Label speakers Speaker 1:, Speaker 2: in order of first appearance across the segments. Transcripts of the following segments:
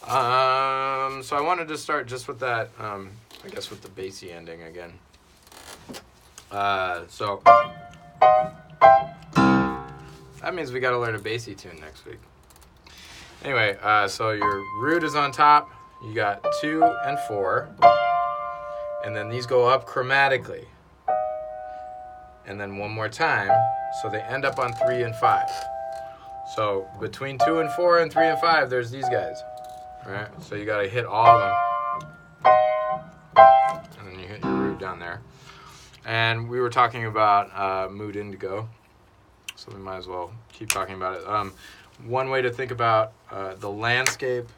Speaker 1: So I wanted to start just with that, I guess with the bassy ending again. So that means we got to learn a bassy tune next week. Anyway, so your root is on top. You got 2 and 4. And then these go up chromatically. And then one more time. So they end up on 3 and 5. So between 2 and 4 and 3 and 5, there's these guys. Right? So you got to hit all of them. And then you hit your root down there. And we were talking about Mood Indigo. So we might as well keep talking about it. One way to think about the landscape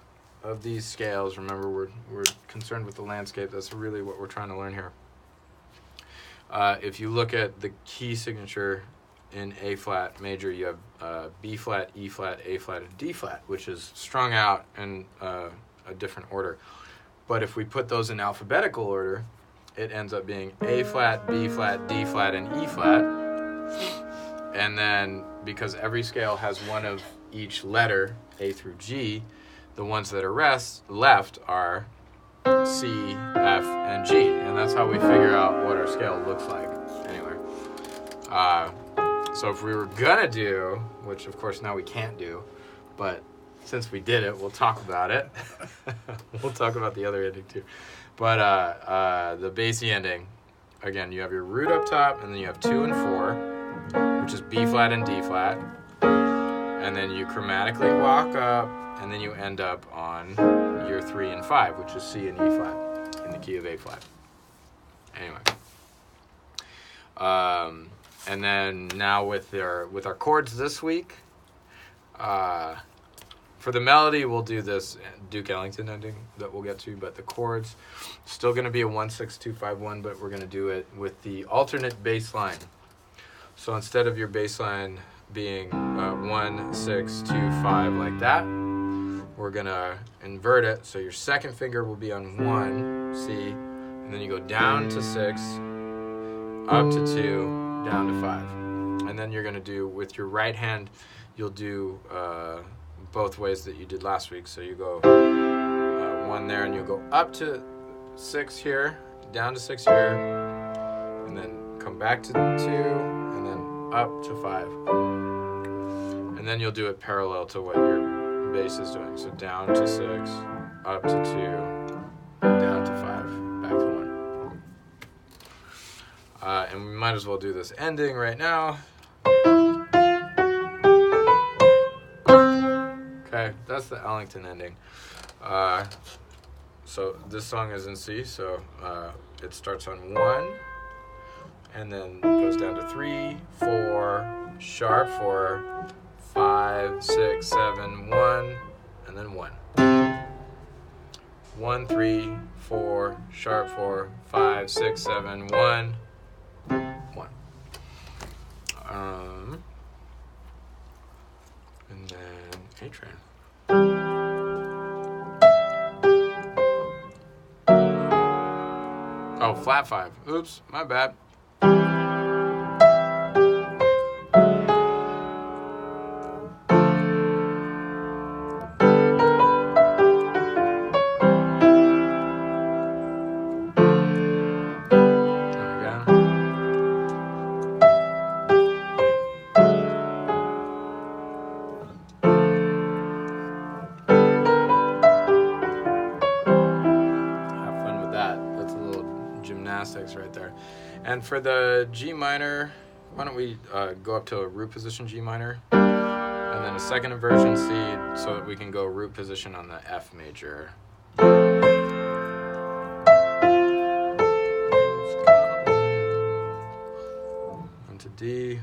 Speaker 1: of these scales, remember we're concerned with the landscape, that's really what we're trying to learn here. If you look at the key signature in A flat major, you have B flat, E flat, A flat, and D flat, which is strung out in a different order. But if we put those in alphabetical order, it ends up being A flat, B flat, D flat, and E flat. And then because every scale has one of each letter, A through G, the ones that are left are C, F, and G. And that's how we figure out what our scale looks like. Anyway. So if we were gonna do, which of course now we can't do, but since we did it, we'll talk about it. We'll talk about the other ending too. But the bassy ending, again, you have your root up top, and then you have 2 and 4, which is B flat and D flat. And then you chromatically walk up, and then you end up on your 3 and 5, which is C and E flat in the key of A flat. Anyway. And then now with our chords this week, for the melody we'll do this Duke Ellington ending that we'll get to, but the chords still going to be a 1-6-2-5-1, but we're going to do it with the alternate bass line. So instead of your bass line being 1-6-2-5 like that, we're going to invert it. So your second finger will be on 1, C, and then you go down to 6, up to 2, down to 5. And then you're going to do, with your right hand, you'll do both ways that you did last week. So you go 1 there, and you'll go up to 6 here, down to 6 here, and then come back to 2, and then up to 5. And then you'll do it parallel to what your bass is doing. So down to 6, up to 2, down to 5, back to 1. And we might as well do this ending right now. Okay, that's the Ellington ending. So this song is in C, so it starts on 1, and then goes down to 3, 4, sharp 4, 5, 6, 7, 1, and then 1. 1, 3, 4, sharp 4, 5, 6, 7, 1, 1. And then A train. Oh, flat 5. Oops, my bad. Right there. And for the G minor, why don't we go up to a root position G minor, and then a second inversion C, so that we can go root position on the F major. Onto D.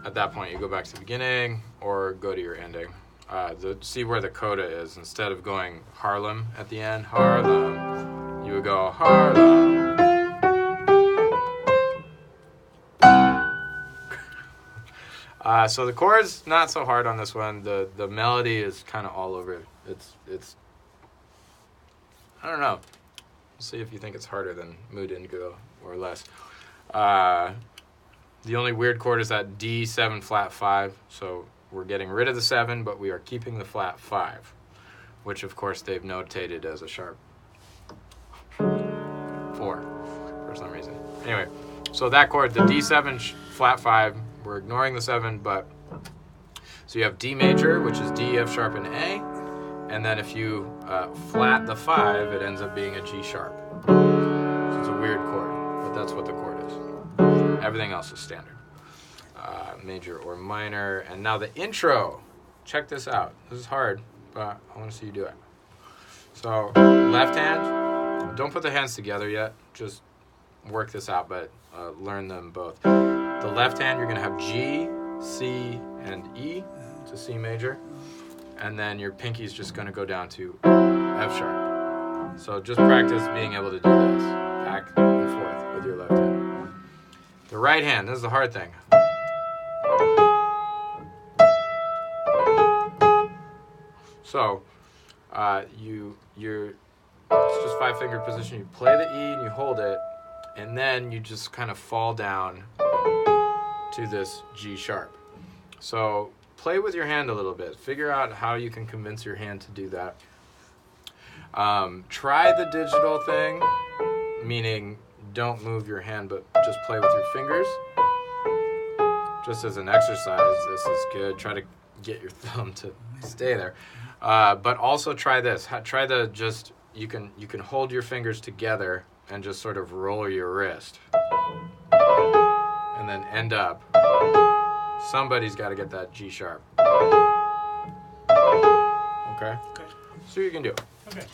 Speaker 1: At that point, you go back to the beginning or go to your ending. See where the coda is. Instead of going Harlem at the end, Harlem, you would go Harlem. So the chord's not so hard on this one. The melody is kind of all over. It's I don't know. See if you think it's harder than Mood Indigo or less. The only weird chord is that D7 flat 5. So we're getting rid of the 7, but we are keeping the flat 5, which of course they've notated as a sharp 4 for some reason. Anyway, so that chord, the D7 flat 5, we're ignoring the 7, but so you have D major, which is D, F sharp, and A, and then if you flat the 5, it ends up being a G sharp. So it's a weird chord, but that's what the chord is. Everything else is standard. Major or minor. And now the intro. Check this out. This is hard, but I want to see you do it. So left hand, don't put the hands together yet. Just work this out, but learn them both. The left hand, you're going to have G, C, and E to C major. And then your pinky's just going to go down to F sharp. So just practice being able to do this. Back and forth with your left hand. The right hand, this is the hard thing. So, it's just 5-finger position. You play the E and you hold it, and then you just kind of fall down to this G sharp. So play with your hand a little bit. Figure out how you can convince your hand to do that. Try the digital thing, meaning don't move your hand, but just play with your fingers. Just as an exercise, this is good. Try to get your thumb to stay there. But also try this. Try the just, you can hold your fingers together and just sort of roll your wrist. And then end up. Somebody's got to get that G sharp. Okay?
Speaker 2: Okay.
Speaker 1: So you can do it.
Speaker 2: Okay.